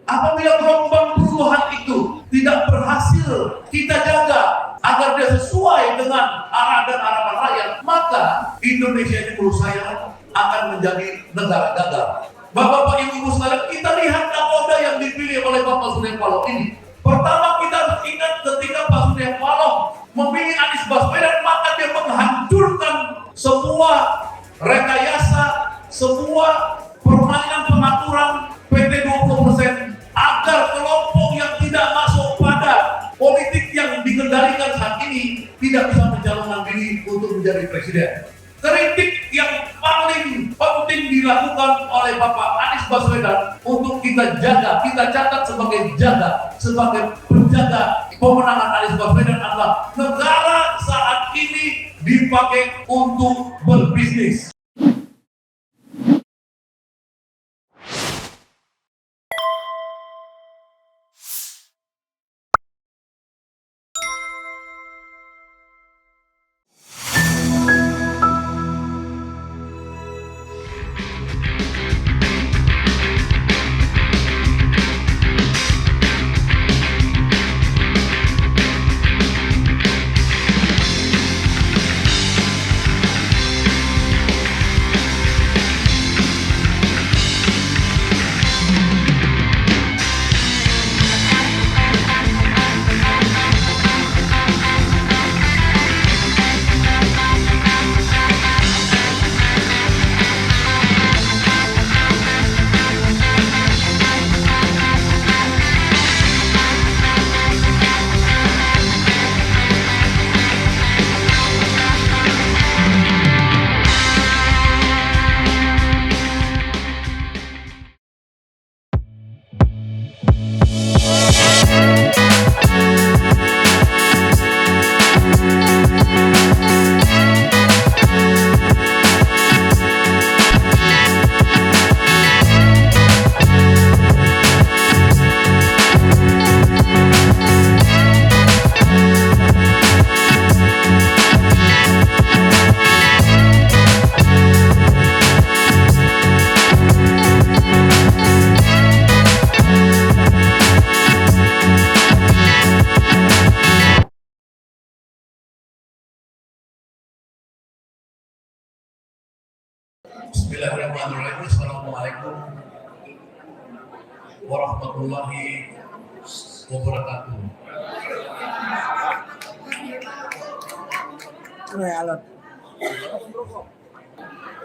Apabila gelombang perubahan itu tidak berhasil kita jaga agar dia sesuai dengan arah dan harapan rakyat, maka Indonesia ini menurut saya akan menjadi negara gagal. Bapak-bapak, ibu-ibu sekalian, kita lihat nakoda yang dipilih oleh Bapak Surya Paloh ini. Pertama, kita harus ingat ketika Pak Surya Paloh memilih Anies Baswedan, maka dia menghancurkan semua rekayasa, semua permainan pengaturan PT 20% agar kelompok yang tidak masuk pada politik yang dikendalikan saat ini tidak bisa mencalonkan diri untuk menjadi presiden. Kritik yang paling penting dilakukan oleh Bapak Anies Baswedan untuk kita jaga, kita catat sebagai penjaga pemenangan Anies Baswedan adalah negara saat ini dipakai untuk berbisnis. Bismillahirrahmanirrahim. Assalamualaikum warahmatullahi wabarakatuh.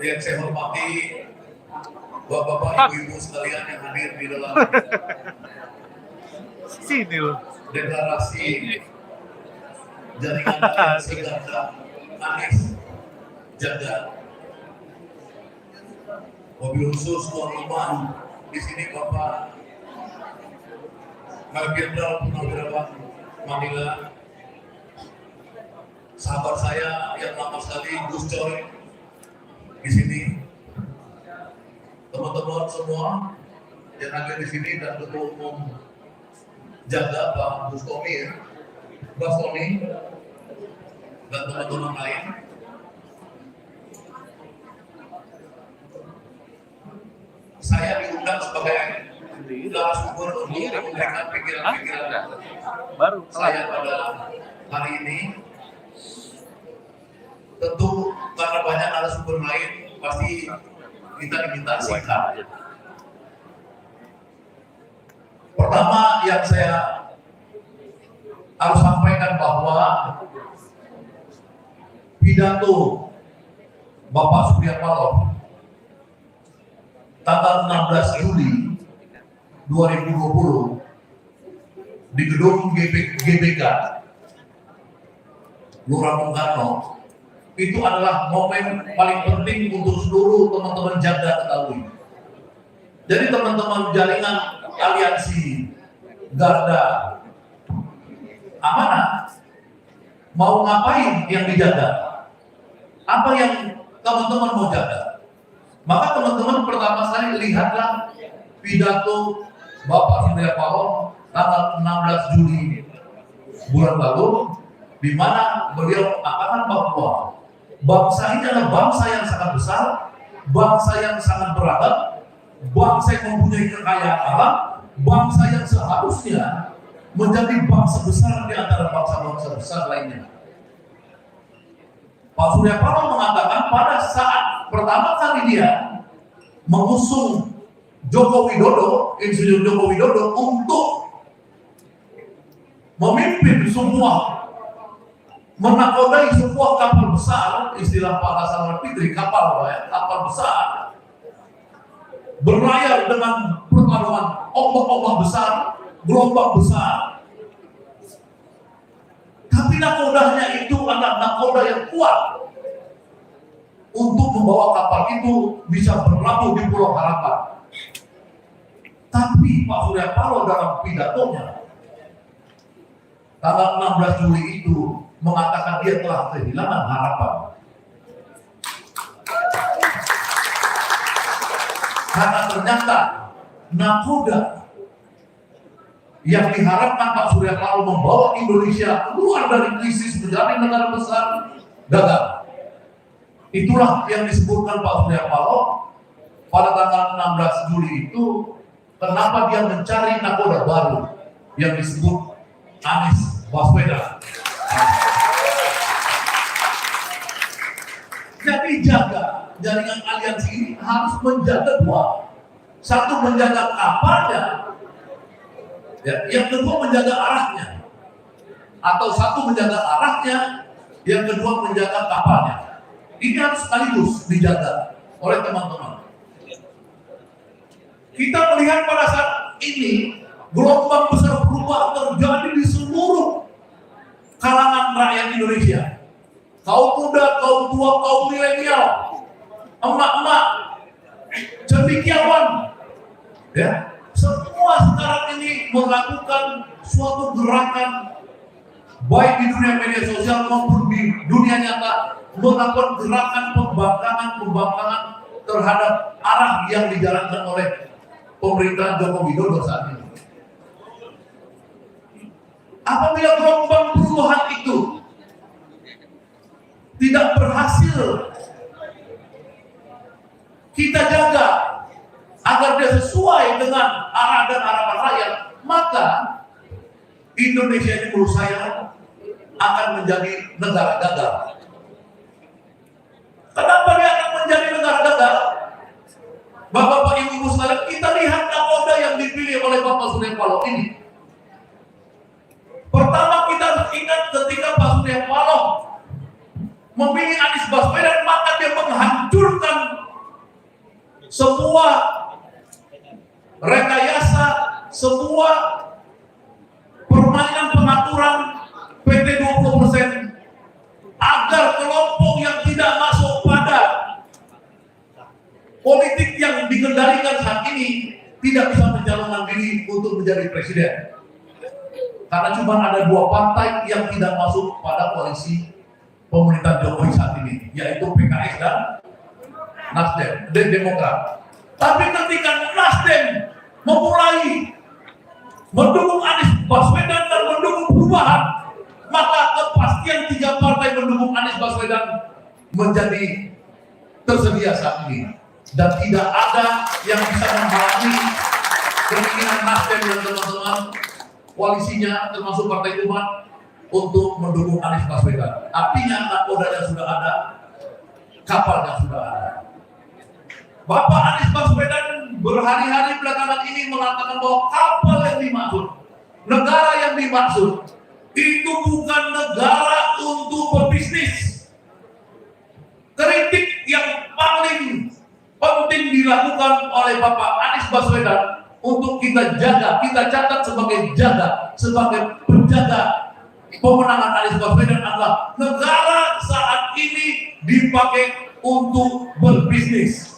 Yang saya hormati Bapak-bapak, ibu-ibu sekalian yang hadir di dalam sini loh deklarasi jaringan aliansi Garda Anies Jaga. Mobil khusus tuan rumah di sini Bapak Jenderal Purnawirawan Manila, sahabat saya yang lama sekali Gus Coy di sini, teman-teman semua yang hadir di sini dan Ketua Umum Jaga Pak Gus Tomi, Bas Tony dan teman-teman lain. Saya diundang sebagai narasumber untuk memberikan pikiran-pikiran baru saya pada hari ini. Tentu karena banyak narasumber lain, pasti kita diminta singkat. Pertama yang saya harus sampaikan bahwa pidato Bapak Surya Paloh tanggal 16 Juli 2020 di gedung GBK Gelora Bung Karno itu adalah momen paling penting untuk seluruh teman-teman Jaga ketahui. Jadi teman-teman jaringan aliansi Garda Amanah mau ngapain yang dijaga? Apa yang teman-teman mau jaga? Maka teman-teman pertama sekali lihatlah pidato Bapak Surya Paloh tanggal 16 Juli bulan lalu, di mana beliau mengatakan bahwa bangsa ini adalah bangsa yang sangat besar, bangsa yang sangat beragam, bangsa yang mempunyai kekayaan alam, bangsa yang seharusnya menjadi bangsa besar di antara bangsa-bangsa besar lainnya. Pak Surya Paloh mengatakan pada saat pertama kali dia mengusung Joko Widodo, Insinyur Joko Widodo untuk memimpin semua, menakodai sebuah kapal besar, istilah Pak Hasan Fikri, kapal besar, berlayar dengan pertarungan ombak-ombak besar, gelombang besar. Tapi nakodanya itu adalah nakoda yang kuat untuk membawa kapal itu bisa berlabuh di Pulau Harapan. Tapi Pak Surya Paloh dalam pidatonya tanggal 16 Juli itu mengatakan dia telah kehilangan harapan. Karena ternyata nakoda yang diharapkan Pak Surya Paloh membawa Indonesia keluar dari krisis menjadi negara besar gagal. Itulah yang disebutkan Pak Surya Paloh pada tanggal 16 Juli itu, kenapa dia mencari nakoda baru yang disebut Anies Baswedan. Jadi jaga jaringan aliansi ini harus menjaga dua. Satu menjaga kapalnya, ya, yang kedua menjaga arahnya. Atau satu menjaga arahnya, yang kedua menjaga kapalnya. Ini harus sekaligus dijaga oleh teman-teman. Kita melihat pada saat ini gelombang besar perubahan terjadi di seluruh kalangan rakyat Indonesia. Kaum muda, kaum tua, kaum milenial, emak-emak, cendekiawan, ya, semua sekarang ini melakukan suatu gerakan baik di dunia media sosial maupun di dunia nyata, melakukan gerakan pembangkangan terhadap arah yang dijalankan oleh pemerintahan Joko Widodo saat ini. Apabila gelombang perubahan itu tidak berhasil kita jaga agar dia sesuai dengan arah dan harapan rakyat, maka Indonesia ini menurut saya akan menjadi negara gagal. Kenapa dia akan menjadi negara gagal? Bapak-bapak, ibu-ibu sekalian, kita lihat nakoda yang dipilih oleh Bapak Surya Paloh ini. Pertama kita harus ingat ketika Pak Surya Paloh memilih Anies Baswedan, maka dia menghancurkan sebuah rekayasa, sebuah permainan pengaturan PT 20% agar kelompok yang tidak masuk pada politik yang dikendalikan saat ini tidak bisa mencalonkan diri untuk menjadi presiden. Karena cuma ada dua partai yang tidak masuk pada koalisi pemerintahan Jokowi saat ini, yaitu PKS dan Nasdem dan Demokrat. Tapi ketika Nasdem memulai mendukung Anies Baswedan dan mendukung perubahan, maka kepastian tiga partai mendukung Anies Baswedan menjadi tersedia saat ini, dan tidak ada yang bisa menghalangi keinginan Nasdem dan teman-teman koalisinya termasuk Partai Umat untuk mendukung Anies Baswedan. Artinya nakodanya sudah ada, kapalnya sudah ada. Bapak Anies Baswedan berhari-hari belakangan ini mengatakan bahwa kapal yang dimaksud, negara yang dimaksud itu bukan negara untuk berbisnis. Kritik yang paling penting dilakukan oleh Bapak Anies Baswedan untuk kita jaga, kita catat sebagai penjaga pemenangan Anies Baswedan adalah negara saat ini dipakai untuk berbisnis.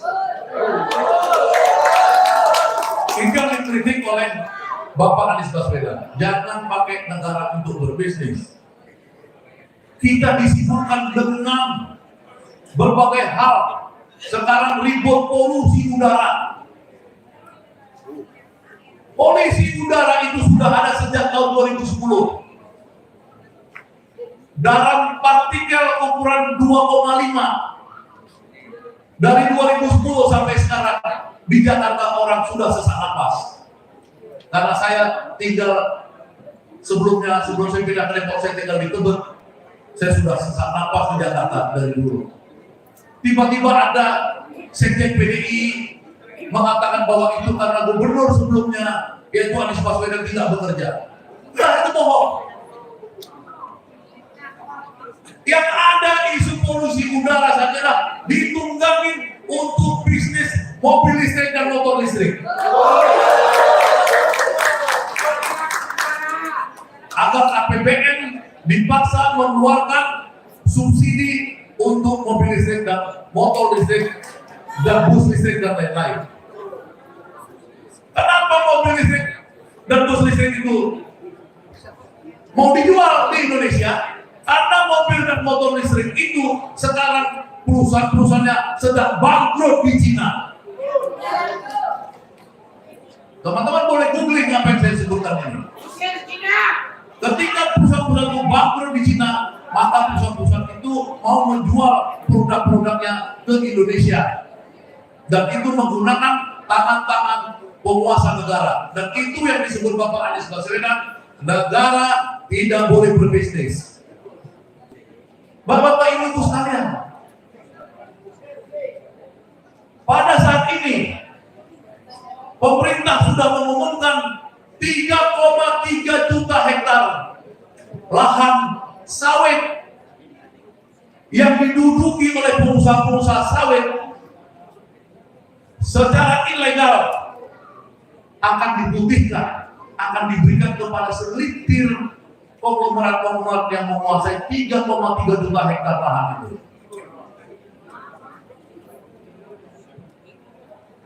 Ini yang dikritik oleh Bapak Anies Baswedan. Jangan pakai negara untuk berbisnis. Kita disibukkan dengan berbagai hal. Sekarang ribut polusi udara. Polusi udara itu sudah ada sejak tahun 2010. Dalam partikel ukuran 2,5 dari 2010 sampai sekarang di Jakarta orang sudah sesak napas. Karena saya tinggal sebelum saya pindah ke Depok, saya tinggal di Tebet. Saya sudah sesak napas di Jakarta dari dulu. Tiba-tiba ada sekjen PDI mengatakan bahwa itu karena gubernur sebelumnya, yaitu Anies Baswedan, tidak bekerja. Nah, itu bohong. Yang ada isu polusi udara saja lah ditunggangin untuk bisnis mobil listrik dan motor listrik. Agar APBN dipaksa mengeluarkan subsidi untuk mobil listrik dan motor listrik dan bus listrik dan lain-lain. Kenapa mobil listrik dan bus listrik itu mau dijual di Indonesia? Karena mobil dan motor listrik itu sekarang perusahaan-perusahaannya sedang bangkrut di Cina. Teman-teman boleh googling apa yang saya sebutkan ini. Ketika perusahaan-perusahaan itu bangkrut di Cina, maka perusahaan-perusahaan itu mau menjual produk-produknya ke Indonesia. Dan itu menggunakan tangan-tangan penguasa negara. Dan itu yang disebut Bapak Anies Baswedan, negara tidak boleh berbisnis. Bapak Ibu sekalian, pada saat ini pemerintah sudah mengumumkan 3,3 juta hektar lahan sawit yang diduduki oleh pengusaha-pengusaha sawit secara ilegal akan diputihkan, akan diberikan kepada segelintir konglomerat-konglomerat yang menguasai 3,3 juta hektar lahan itu.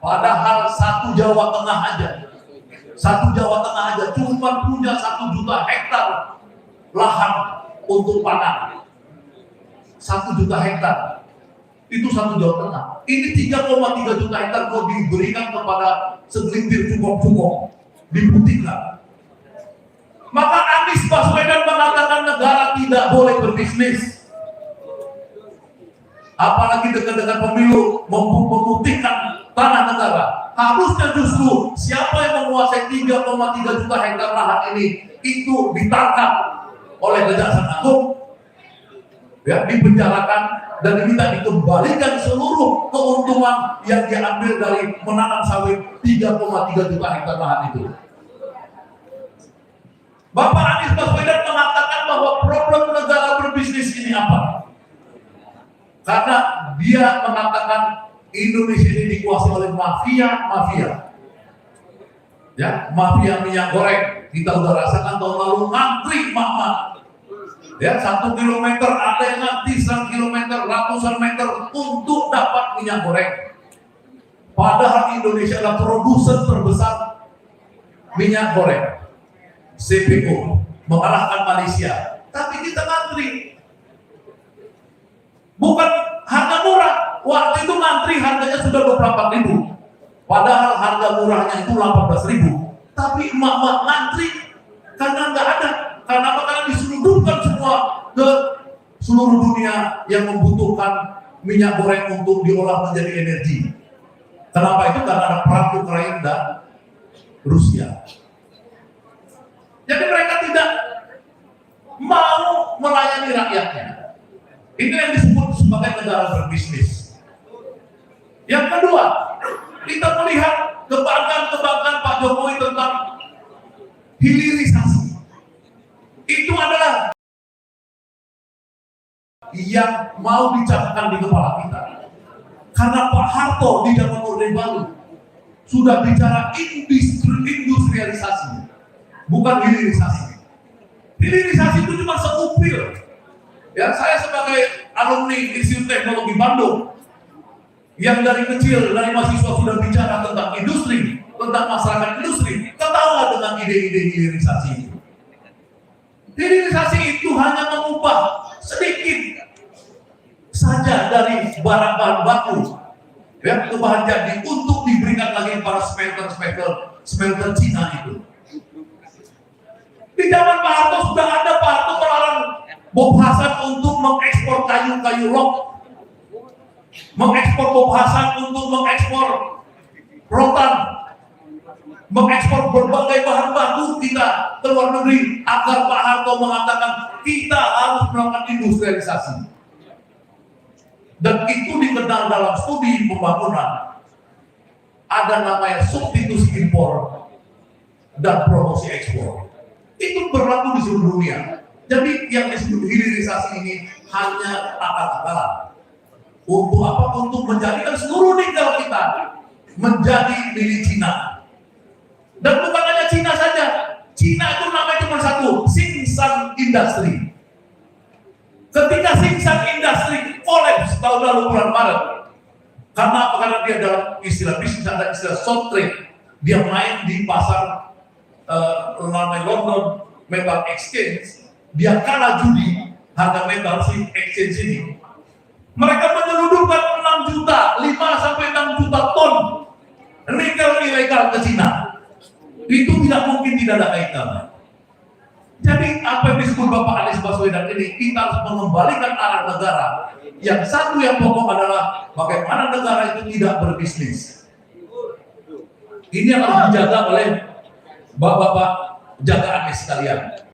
Padahal satu Jawa Tengah aja cuma punya 1 juta hektar lahan untuk panen. 1 juta hektar itu 1 Jawa Tengah. Ini 3,3 juta hektar mau diberikan kepada segelintir cukong-cukong, diputihkan. Maka Anies Baswedan mengatakan negara tidak boleh berbisnis. Apalagi dekat-dekat pemilu memutihkan tanah negara. Harusnya justru siapa yang menguasai 3,3 juta hektar lahan ini itu ditangkap oleh Kejaksaan Agung, ya, dipenjarakan dan diminta dikembalikan seluruh keuntungan yang diambil dari menanam sawit 3,3 juta hektar lahan itu. Bapak Anies Baswedan mengatakan bahwa problem negara berbisnis ini apa? Karena dia mengatakan Indonesia ini dikuasai oleh mafia. Ya, mafia minyak goreng. Kita udah rasakan tahun lalu ngantri mama. Ya, 1 kilometer ada yang ngantri 1 kilometer, ratusan meter untuk dapat minyak goreng. Padahal Indonesia adalah produsen terbesar minyak goreng. CPO mengalahkan Malaysia, tapi kita ngantri. Bukan harga murah. Waktu itu ngantri harganya sudah 24.000. Padahal harga murahnya itu 18.000. Tapi emak-emak ngantri karena nggak ada. Karena apa? Karena diselundupkan semua ke seluruh dunia yang membutuhkan minyak goreng untuk diolah menjadi energi. Kenapa itu? Karena ada perang Ukraina dan Rusia. Jadi mereka tidak mau melayani rakyatnya. Ini yang disebut sebagai negara berbisnis. Yang kedua, kita melihat kebanggaan Pak Jokowi tentang hilirisasi. Itu adalah yang mau dicapkan di kepala kita. Karena Pak Harto di zaman Orde Baru sudah bicara industrialisasi, bukan hilirisasi. Hilirisasi itu cuma seupil. Ya, saya sebagai alumni Institut Teknologi Bandung yang dari kecil, dari mahasiswa sudah bicara tentang industri, tentang masyarakat industri, ketawa dengan ide-ide hilirisasi itu. Hilirisasi itu hanya mengubah sedikit saja dari barang bahan baku, ya, ke bahan jadi untuk diberikan lagi para smelter Cina itu. Di zaman Pak Harto sudah ada, Pak Harto melarang Bob Hasan untuk mengekspor kayu log, mengekspor Bob Hasan untuk mengekspor rotan. mengekspor berbagai bahan baku kita ke luar negeri, agar Pak Harto mengatakan kita harus melakukan industrialisasi. Dan itu dikenal dalam studi pembangunan. Ada namanya substitusi impor dan promosi ekspor. Itu berlaku di seluruh dunia. Jadi yang disebut hilirisasi ini hanya kata-kata. Untuk apa? Untuk menjadikan seluruh nikel kita menjadi milik Cina. Dan bukan hanya Cina saja. Cina itu namanya cuma satu, Tsingshan Industry. Ketika Tsingshan Industry kolaps tahun lalu bulan Maret, karena apa? Karena dia dalam istilah bisnis ada istilah short trade. Dia main di pasar namanya London Metal Exchange. Dia kalah judi harga metal si exchange ini. Mereka menyelundupkan 6 juta, 5 sampai 6 juta ton nikel ilegal ke Cina. Itu tidak mungkin tidak ada kaitannya. Jadi apa yang disebut Bapak Anies Baswedan ini, kita harus mengembalikan arah negara. Yang satu yang pokok adalah bagaimana negara itu tidak berbisnis. Ini yang harus dijaga oleh Bapak-bapak jaga Anies sekalian.